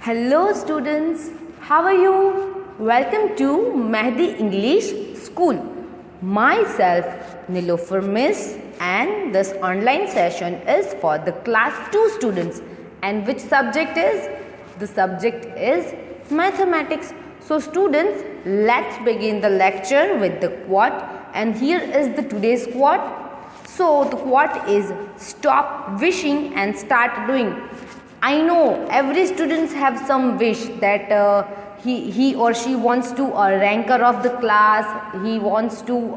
Hello students, how are you? Welcome to Mehdi English School. Myself Nilofer Miss, and this online session is for the class 2 students. And which subject is? The subject is mathematics. So students, let's begin the lecture with the quote, and here is the today's quote. So the quote is, stop wishing and start doing. I know every students have some wish that he or she wants to a ranker of the class, he wants to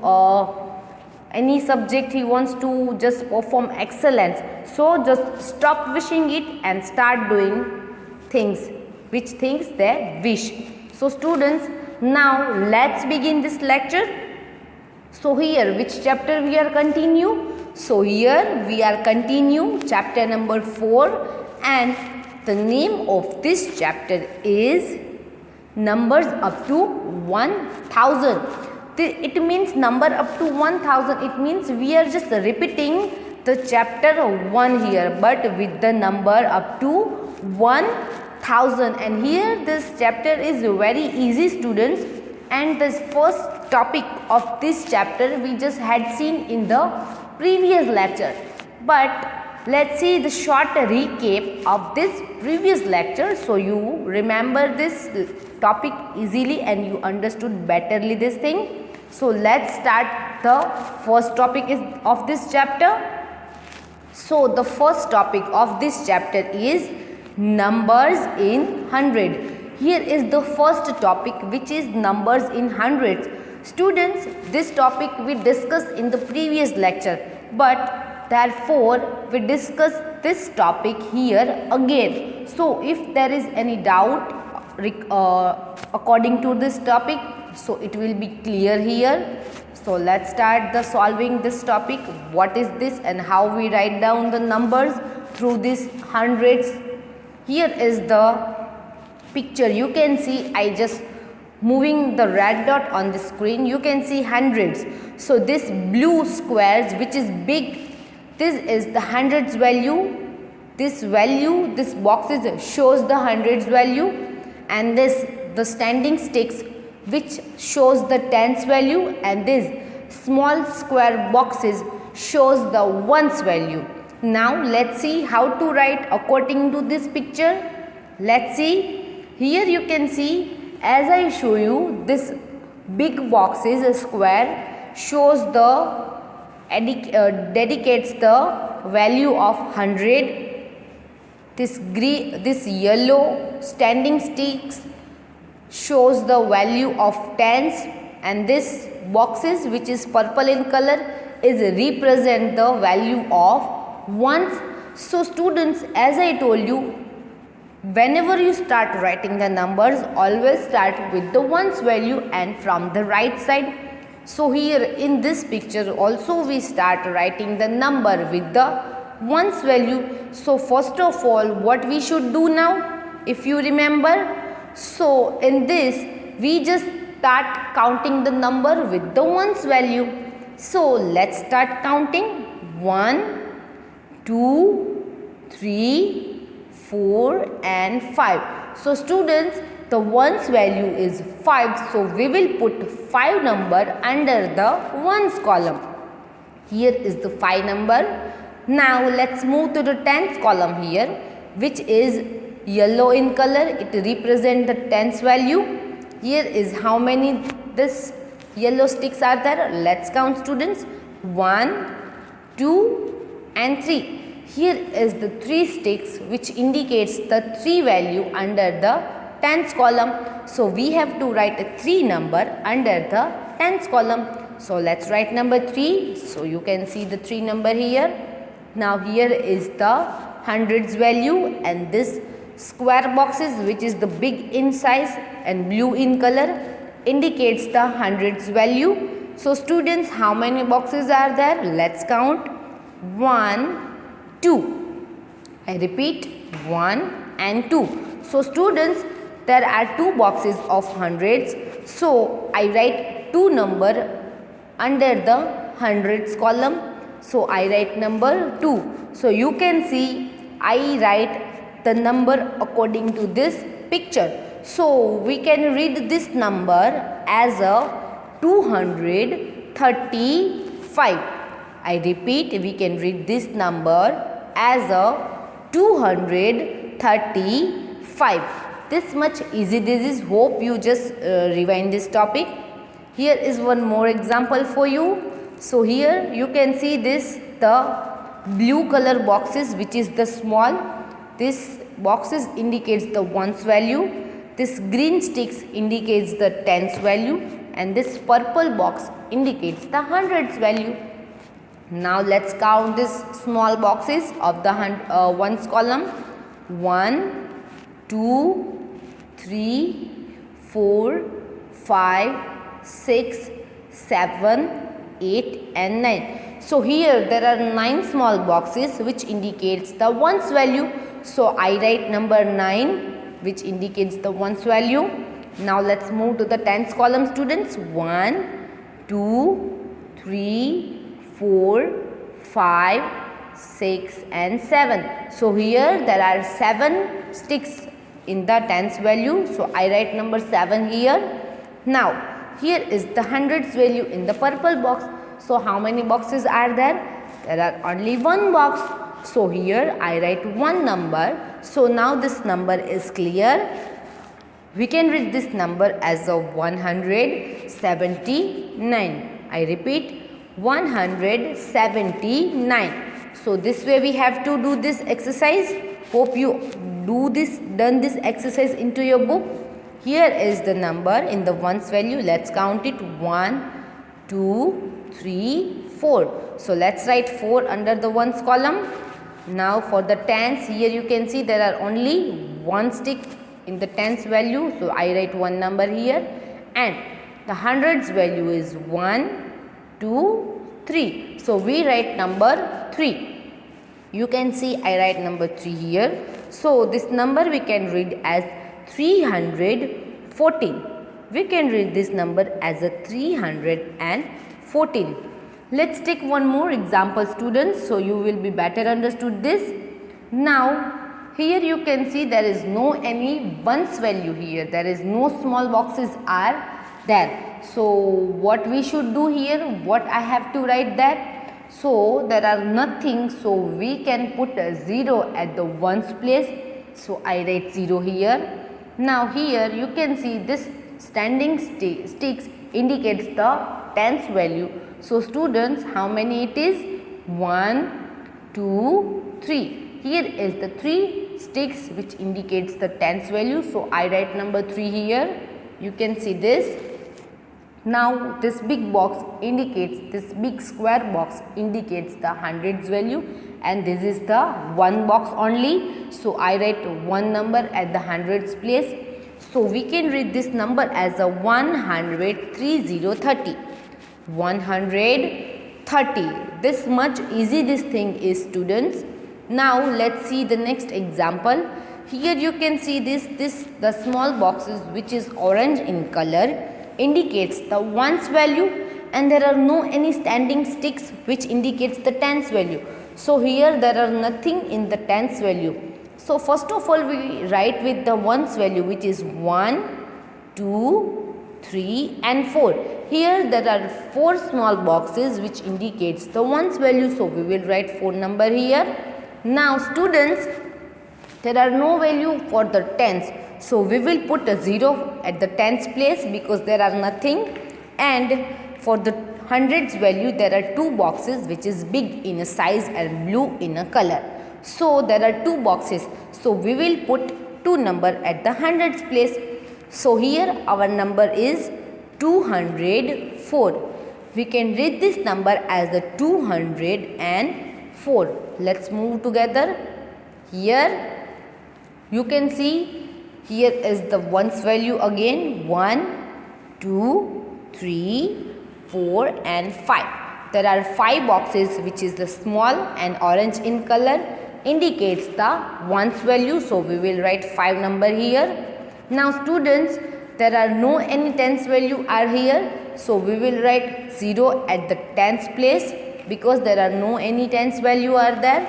any subject he wants to just perform excellence. So just stop wishing it and start doing things which things they wish. So students, now let's begin this lecture. So here which chapter we are continue? So here we are continue chapter number 4, and the name of this chapter is numbers up to 1000. It means number up to 1000. It means we are just repeating the chapter 1 here, but with the number up to 1000. And here this chapter is very easy, students. And this first topic of this chapter we just had seen in the previous lecture. But let's see the short recap of this previous lecture, so you remember this topic easily and you understood betterly this thing. So let's start the first topic of this chapter. So the first topic of this chapter is numbers in 100. Here is the first topic, which is numbers in hundreds. Students, this topic we discussed in the previous lecture, but therefore we discuss this topic here again. So if there is any doubt according to this topic, so it will be clear here. So let's start the solving this topic. What is this and how we write down the numbers through these hundreds. Here is the picture. You can see I just moving the red dot on the screen. You can see hundreds. So this blue squares which is big, this is the hundreds value. This value, this boxes shows the hundreds value, and this the standing sticks which shows the tens value, and this small square boxes shows the ones value. Now let's see how to write according to this picture. Let's see. Here you can see, as I show you, this big box is a square, shows the dedicates the value of 100. This yellow standing sticks shows the value of tens, and this boxes which is purple in color is represent the value of ones. So students, as I told you, whenever you start writing the numbers, always start with the ones value and from the right side. So here in this picture also we start writing the number with the ones value. So first of all, what we should do now, if you remember, so in this we just start counting the number with the ones value. So let's start counting. 1, 2, 3, 4 and 5. So students, the ones value is 5. So we will put 5 number under the ones column. Here is the 5 number. Now let's move to the tens column here, which is yellow in color. It represents the tens value. Here is how many this yellow sticks are there. Let's count, students. 1, 2 and 3. Here is the 3 sticks which indicates the 3 value under the tens column. So we have to write a 3 number under the tens column. So let's write number 3. So you can see the 3 number here. Now here is the hundreds value, and this square boxes which is the big in size and blue in color indicates the hundreds value. So students, how many boxes are there? Let's count. 1, 2. I repeat, 1 and 2. So students, there are 2 boxes of hundreds. So I write 2 number under the hundreds column. So I write number 2. So you can see I write the number according to this picture. So we can read this number as a 235. I repeat, we can read this number as a 235. This much easy this is. Hope you just rewind this topic. Here is one more example for you. So here you can see this, the blue color boxes, which is the small. This boxes indicates the ones value. This green sticks indicates the tens value, and this purple box indicates the hundreds value. Now let's count these small boxes of the ones column. 1, 2, 3, 4, 5, 6, 7, 8 and 9. So here there are 9 small boxes which indicates the ones value. So I write number 9 which indicates the ones value. Now let's move to the tens column, students. 1, 2, 3, 4, 5, 6 and 7. So here there are 7 sticks in the tens value. So I write number 7 here. Now here is the hundreds value in the purple box. So how many boxes are there? There are only one box. So here I write one number. So now this number is clear. We can read this number as a 179. I repeat, 179. So this way we have to do this exercise. Hope you done this exercise into your book. Here is the number in the ones value. Let's count it. 1, 2, 3, 4. So let's write 4 under the ones column. Now for the tens, here you can see there are only one stick in the tens value. So I write one number here, and the hundreds value is 1, 2, 3. So we write number 3. You can see I write number 3 here. So this number we can read as 314. We can read this number as a 314. Let's take one more example, students, so you will be better understood this. Now here you can see there is no any ones value here. There is no small boxes are there. So what we should do here? What I have to write there? So there are nothing. So we can put a 0 at the ones place. So I write 0 here. Now here you can see this standing sticks indicates the tens value. So students, how many it is? 1, 2, 3. Here is the 3 sticks which indicates the tens value. So I write number 3 here. You can see this. Now this big box indicates, this big square box indicates the hundreds value, and this is the one box only. So I write one number at the hundreds place. So we can read this number as a 130. 130. This much easy this thing is, students. Now let's see the next example. Here you can see the small boxes which is orange in color indicates the ones value, and there are no any standing sticks which indicates the tens value. So here there are nothing in the tens value. So first of all we write with the ones value, which is 1, 2, 3 and 4. Here there are 4 small boxes which indicates the ones value. So we will write 4 number here. Now students, there are no value for the tens. So we will put a 0 at the tens place because there are nothing. And for the hundreds value there are 2 boxes which is big in a size and blue in a color. So there are 2 boxes. So we will put 2 number at the hundreds place. So here our number is 204. We can read this number as the 204. Let's move together. Here you can see, here is the ones value again, 1, 2, 3, 4 and 5. There are 5 boxes which is the small and orange in color indicates the ones value. So we will write 5 number here. Now students, there are no any tens value are here. So we will write 0 at the tens place because there are no any tens value are there.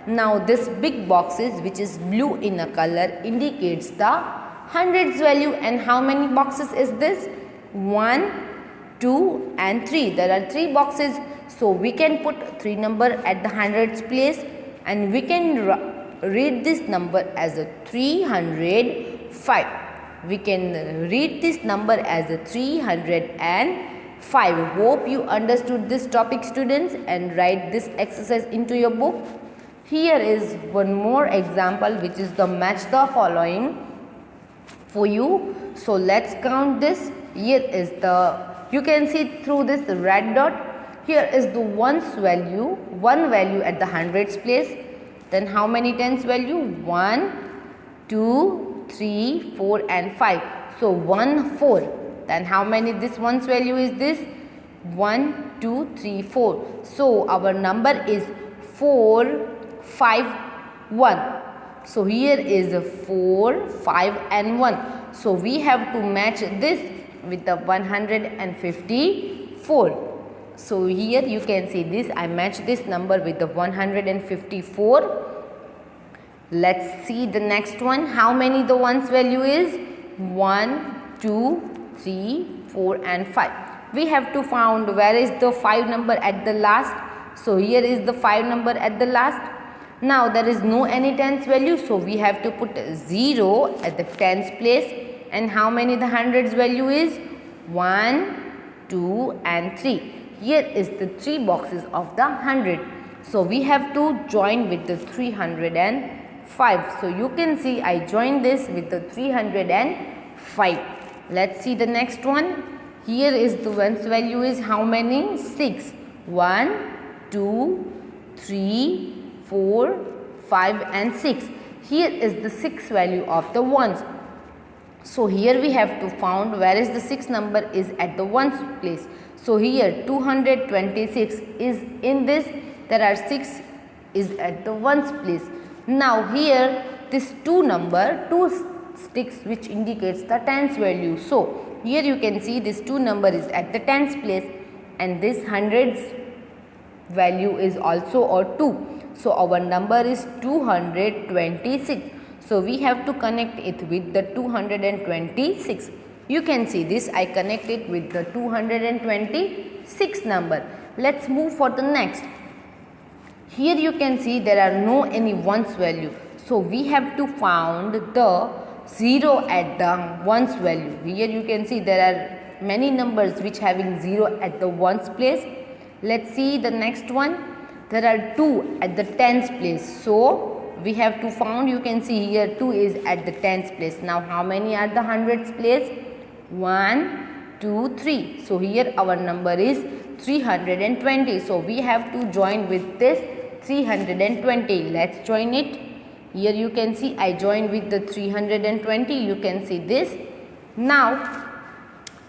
Now this big boxes which is blue in a color indicates the hundreds value. And how many boxes is this? 1, 2 and 3. There are 3 boxes. So we can put 3 number at the hundreds place, and we can read this number as a 305. We can read this number as a 305. Hope you understood this topic, students, and write this exercise into your book. Here is one more example, which is the match the following for you. So let's count this. Here is the, you can see through this red dot. Here is the ones value, 1 value at the hundreds place. Then how many tens value? 1, 2, 3, 4 and 5. So 1, 4. Then how many this ones value is this? 1, 2, 3, 4. So our number is 4, 5, 1. So here is 4, 5 and 1. So we have to match this with the 154. So here you can see this, I match this number with the 154. Let's see the next one. How many the ones value is? 1, 2, 3, 4 and 5. We have to find where is the 5 number at the last. So here is the 5 number at the last. Now there is no any tens value, so we have to put 0 at the tens place. And how many the hundreds value is? 1, 2 and 3. Here is the 3 boxes of the 100. So we have to join with the 305. So you can see I join this with the 305. Let's see the next one. Here is the ones value is how many? 6. 1, 2, 3, 4, 5 and 6. Here is the 6 value of the ones. So here we have to find where is the 6 number is at the ones place. So here 226 is in this, there are 6 is at the ones place. Now here this 2 number, 2 sticks which indicates the tens value. So here you can see this 2 number is at the tens place, and this hundreds value is also a 2. So our number is 226. So we have to connect it with the 226. You can see this, I connect it with the 226 number. Let's move for the next. Here you can see there are no any ones value. So we have to find the 0 at the ones value. Here you can see there are many numbers which having 0 at the ones place. Let's see the next one. There are 2 at the tens place. So we have to find, you can see here 2 is at the tens place. Now how many are the hundreds place? 1, 2, 3. So here our number is 320. So we have to join with this 320. Let's join it. Here you can see I join with the 320. You can see this. Now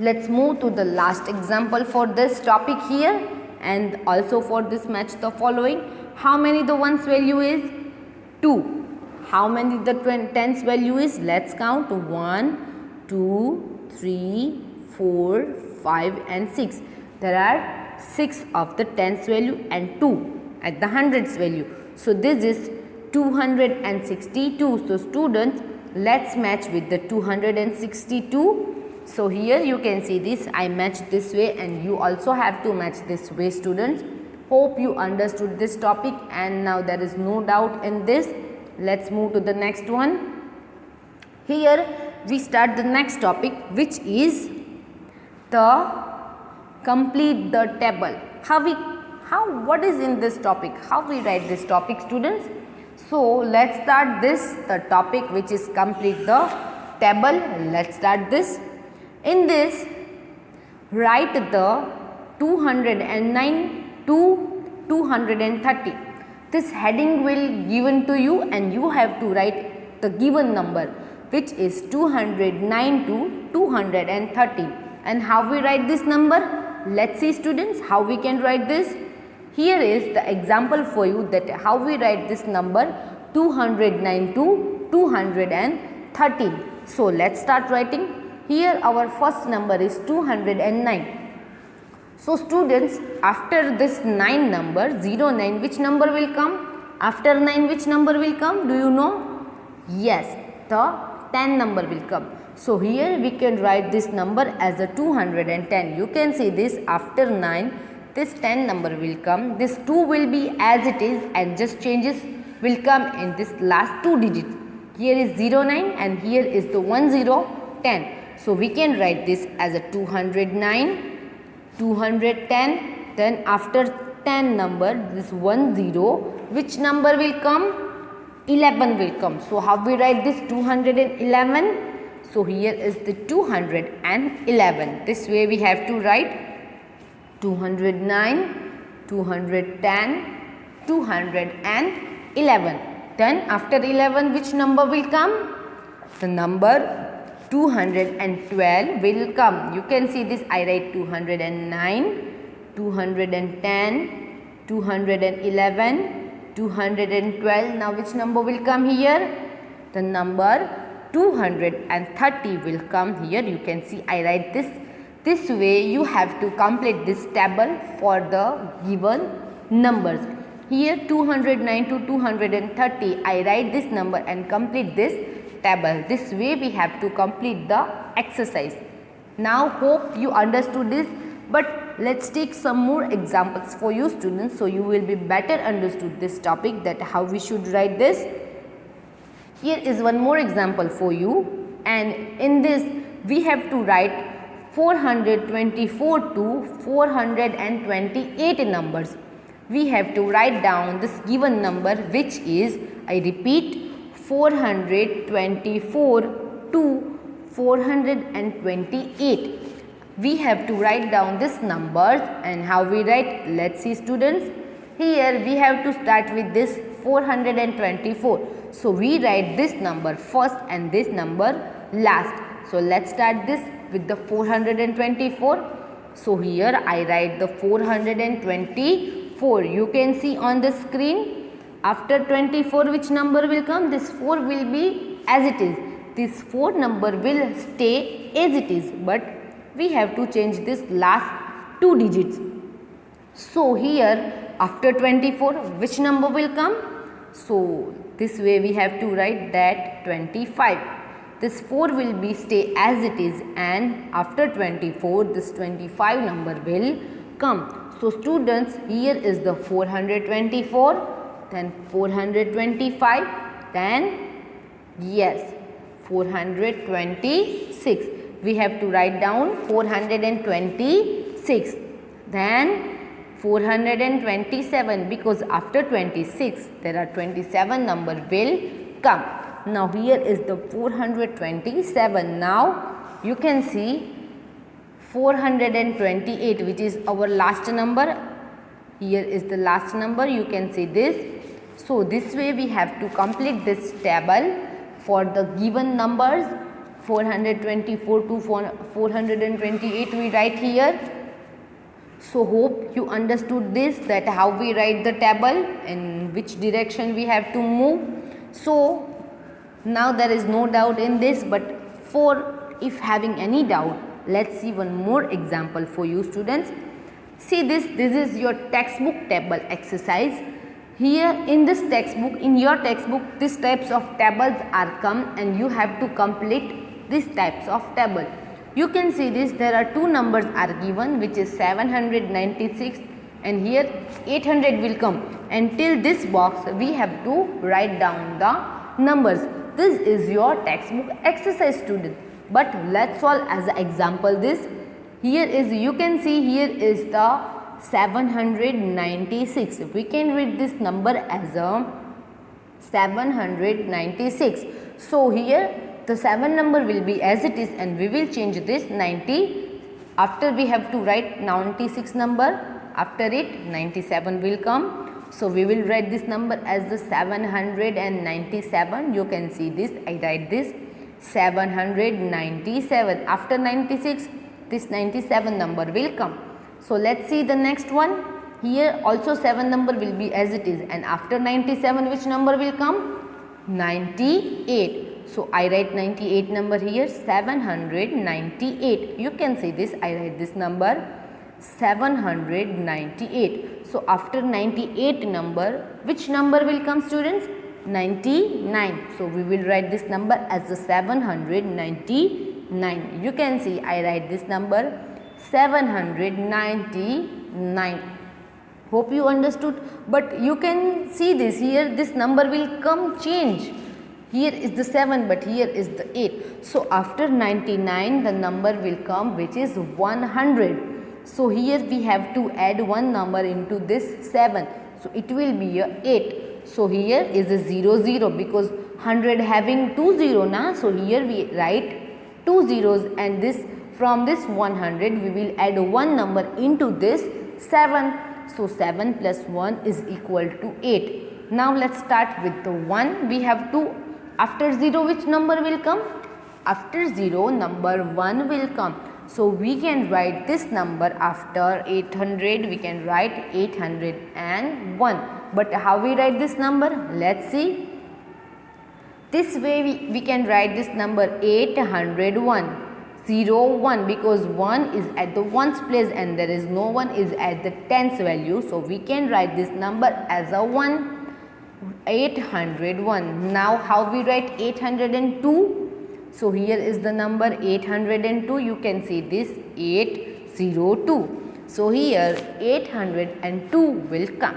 let's move to the last example for this topic here, and also for this match the following. How many the ones value is? 2. How many the tens value is? Let's count. 1, 2, 3, 4, 5 and 6. There are 6 of the tens value and 2 at the hundreds value. So this is 262. So students, let's match with the 262. So here you can see this, I match this way and you also have to match this way, students. Hope you understood this topic and now there is no doubt in this. Let's move to the next one. Here we start the next topic, which is the complete the table. What is in this topic? How we write this topic, students? So let's start this the topic which is complete the table. Let's start this. In this, write the 209 to 230. This heading will given to you and you have to write the given number, which is 209 to 230. And how we write this number? Let's see, students, how we can write this. Here is the example for you that how we write this number 209 to 213. So let's start writing. Here our first number is 209. So students, after this 9 number 09, which number will come? After 9, which number will come? Do you know? Yes, the 10 number will come. So here we can write this number as a 210. You can see this after 9, this 10 number will come. This 2 will be as it is and just changes will come in this last 2 digits. Here is 09 and here is the 1010. So we can write this as a 209, 210. Then after 10 number, this 10, which number will come? 11 will come. So how we write this 211? So here is the 211. This way we have to write 209, 210, 211. Then after 11, which number will come? The number 212 will come. You can see this, I write 209, 210, 211, 212. Now which number will come here? The number 230 will come here. You can see I write this. This way you have to complete this table for the given numbers. Here 209 to 230, I write this number and complete this table. This way we have to complete the exercise. Now hope you understood this, but let's take some more examples for you students, so you will be better understood this topic, that how we should write this. Here is one more example for you, and in this we have to write 424 to 428 numbers. We have to write down this given number, which is, I repeat, 424 to 428. We have to write down these numbers, and how we write, let's see students. Here we have to start with this 424. So we write this number first and this number last. So let's start this with the 424. So here I write the 424. You can see on the screen, after 24 which number will come? This 4 will be as it is. This 4 number will stay as it is, but we have to change this last 2 digits. So here after 24 which number will come? So this way we have to write that 25. This 4 will be stay as it is, and after 24 this 25 number will come. So students, here is the 424, then 425, then yes 426. We have to write down 426, then 427, because after 26 there are 27 number will come. Now here is the 427. Now you can see 428, which is our last number. Here is the last number, you can see this. So this way we have to complete this table for the given numbers. 424 to 428 we write here. So hope you understood this, that how we write the table, in which direction we have to move. So now there is no doubt in this, but for if having any doubt, let's see one more example for you students. See this is your textbook table exercise. Here in this textbook, in your textbook, these types of tables are come, and you have to complete these types of table. You can see this, there are 2 numbers are given, which is 796, and here 800 will come. Until this box we have to write down the numbers. This is your textbook exercise student. But let's solve as an example this. Here is, you can see here is the 796. We can read this number as a 796. So here the 7 number will be as it is, and we will change this 90. After we have to write 96 number, after it 97 will come. So we will write this number as the 797. You can see this, I write this 797. After 96 this 97 number will come. So let's see the next one. Here also 7 number will be as it is, and after 97 which number will come? 98. So I write 98 number here, 798. You can see this, I write this number 798. So after 98 number, which number will come students? 799. So we will write this number as the 799. You can see I write this number 799. Hope you understood. But you can see this here, this number will come change. Here is the 7 but here is the 8. So after 99 the number will come which is 100. So here we have to add one number into this 7. So it will be a 8. So here is a 0 0 because 100 having 2 0 na. So here we write 2 zeros and this from this 100 we will add one number into this 7. So 7 plus 1 is equal to 8. Now let's start with the 1. We have to, after 0 which number will come? After 0 number 1 will come. So we can write this number after 800, we can write 801. But how we write this number? Let's see. This way we can write this number 801. 0 1 because 1 is at the ones place and there is no one is at the tens value. So we can write this number as a 1. 801. Now how we write 802? So here is the number 802. You can see this 802. So here 802 will come.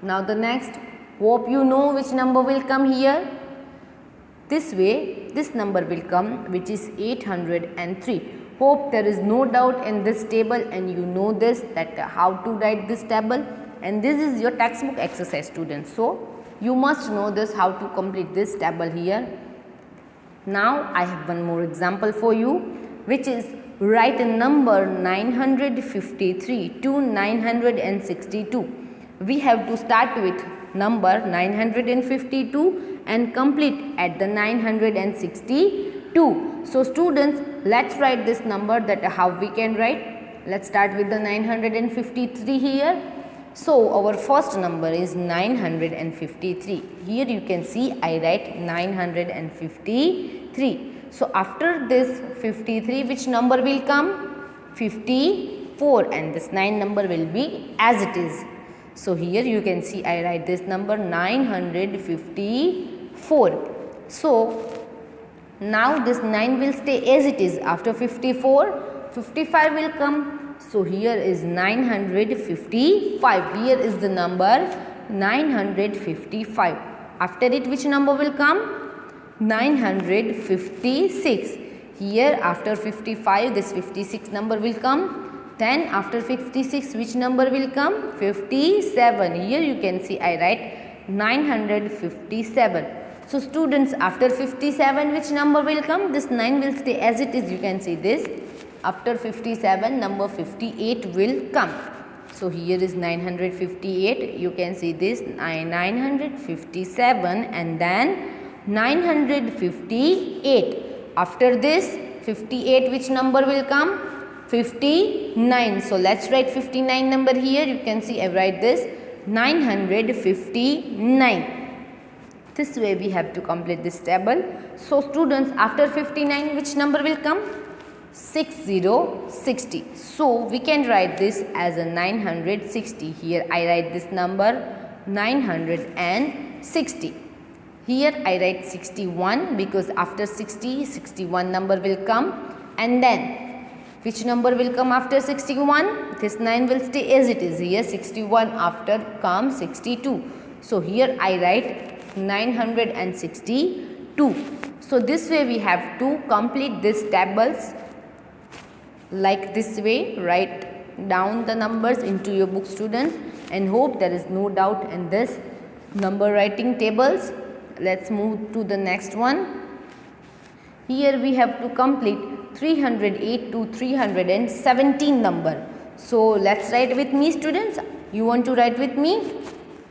Now the next, hope you know which number will come here. This way this number will come which is 803. Hope there is no doubt in this table and you know this that how to write this table, and this is your textbook exercise, students. So you must know this how to complete this table here. Now I have one more example for you, which is write a number 953 to 962. We have to start with number 952 and complete at the 962. So students, let's write this number that how we can write. Let's start with the 953 here. So our first number is 953. Here you can see I write 953. So after this 53 which number will come? 54, and this 9 number will be as it is. So here you can see I write this number 954. So now this 9 will stay as it is. After 54, 55 will come. So here is 955. Here is the number 955. After it which number will come? 956. Here after 55 this 56 number will come. Then after 56 which number will come? 57. Here you can see I write 957. So students, after 57 which number will come? This 9 will stay as it is. You can see this. After 57 number 58 will come. So here is 958. You can see this 957 and then 958. After this 58 which number will come? 59. So let's write 59 number here. You can see I write this 959. This way we have to complete this table. So students, after 59 which number will come? 6060. So we can write this as a 960. Here I write this number 960. Here I write 61 because after 60, 61 number will come, and then which number will come after 61? This 9 will stay as it is. Here 61 after comes 62. So here I write 962. So this way we have to complete these tables like this way. Write down the numbers into your book, students, and hope there is no doubt in this number writing tables. Let's move to the next one. Here we have to complete 308 to 317 number. So let's write with me, students. You want to write with me?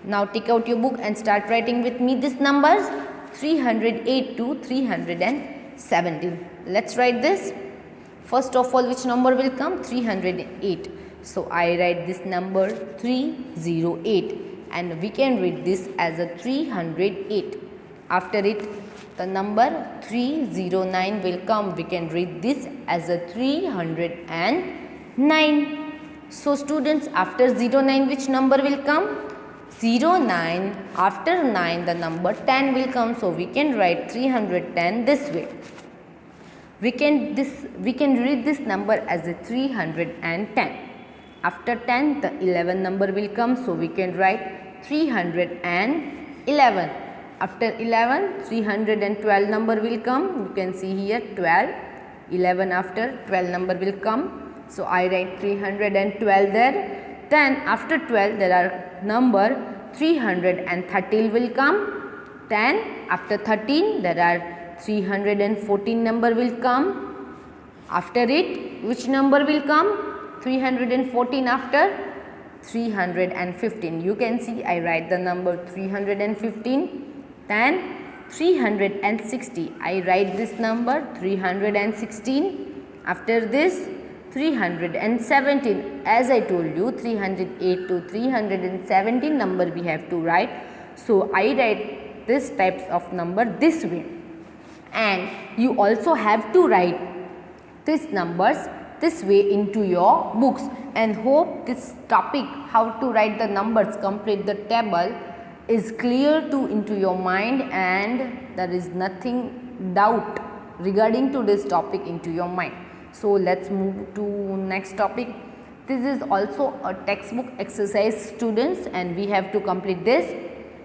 Now take out your book and start writing with me these numbers 308 to 317. Let's write this. First of all, which number will come? 308. So I write this number 308 and we can read this as a 308. After it, the number 309 will come. We can read this as a 309. So students, after 09 which number will come? 0, 9. After 9, the number 10 will come. So we can write 310 this way. We can read this number as a 310. After 10, the 11 number will come. So we can write 311. After 11, 312 number will come. You can see here 12. 11 after 12 number will come. So I write 312 there. Then after 12 there are number 313 will come. Then after 13 there are 314 number will come. After it, which number will come? 314 after 315. You can see I write the number 315. Then 360. I write this number 316. After this 317. As I told you, 308 to 317 number we have to write. So I write this types of number this way. And you also have to write these numbers this way into your books, and hope this topic how to write the numbers, complete the table is clear to into your mind, and there is nothing doubt regarding to this topic into your mind. So let's move to next topic. This is also a textbook exercise, students, and we have to complete this.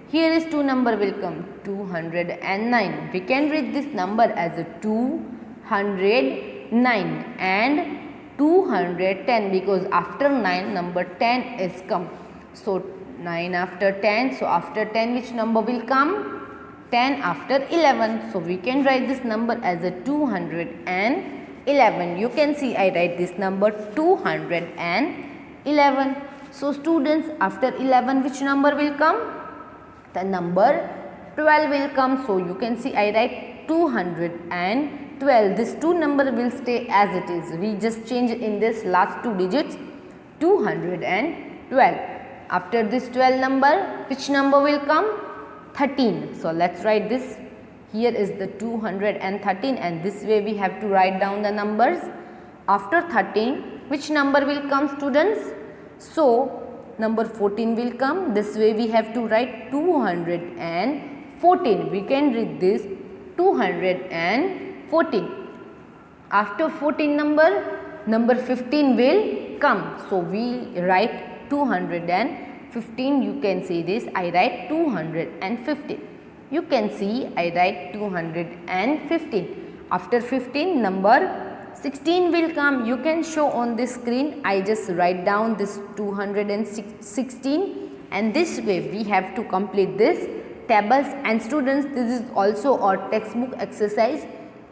Here is 2 number will come 209. We can read this number as a 209 and 210 because after 9 number 10 is come. So 9 after 10. So after 10 which number will come? 10 after 11. So we can write this number as a 211. You can see I write this number 211. So students, after 11 which number will come? The number 12 will come. So you can see I write 212. This 2 number will stay as it is. We just change in this last 2 digits 212. After this 12 number, which number will come? 13. So let's write this. Here is the 213, and this way we have to write down the numbers. After 13, which number will come, students? So number 14 will come. This way we have to write 214. We can read this 214. After 14 number 15 will come. So we write 215. You can see this. I write 215. You can see I write 215. After 15 number 16 will come. You can show on this screen. I just write down this 216, and this way we have to complete this tables. And students, this is also a textbook exercise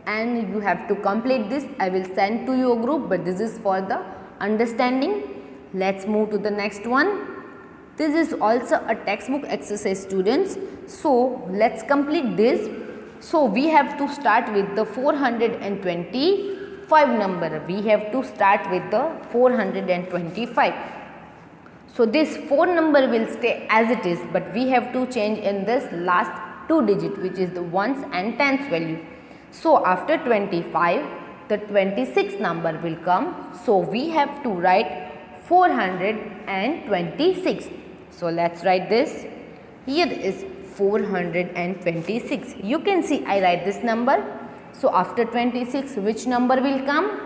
and you have to complete this. I will send to your group, but this is for the understanding. Let's move to the next one. This is also a textbook exercise, students. So let's complete this. So we have to start with the 425 number. We have to start with the 425. So this 4 number will stay as it is, but we have to change in this last 2 digit, which is the ones and tens value. So after 25, the 26 number will come. So we have to write 426. So let's write this. Here is 426. You can see I write this number. So after 26, which number will come?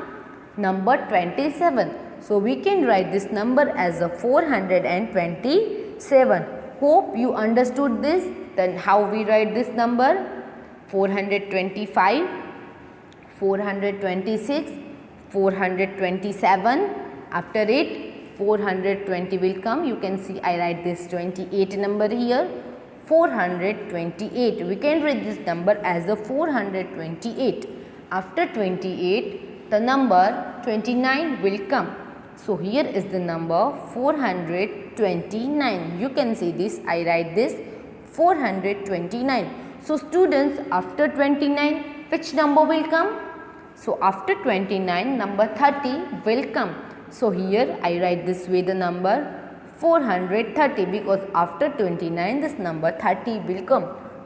Number 27. So we can write this number as a 427. Hope you understood this. Then how we write this number? 425, 426, 427. After it, 420 will come. You can see I write this 28 number here. 428. We can read this number as a 428. After 28, the number 29 will come. So here is the number 429. You can see this. I write this 429. So students, after 29, which number will come? So after 29, number 30 will come. So here I write this way the number 430, because after 29 this number 30 will come.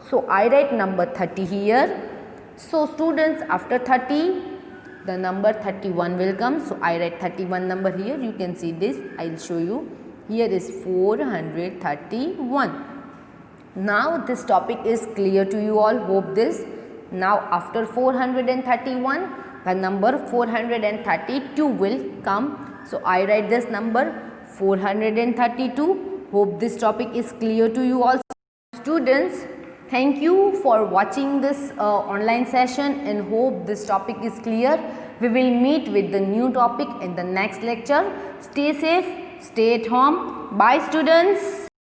So I write number 30 here. So students, after 30 the number 31 will come. So I write 31 number here. You can see this. I will show you Here is 431. Now this topic is clear to you all. Hope this. Now after 431, the number 432 will come. So I write this number 432. Hope this topic is clear to you all. Students, thank you for watching this online session and hope this topic is clear. We will meet with the new topic in the next lecture. Stay safe, stay at home. Bye students.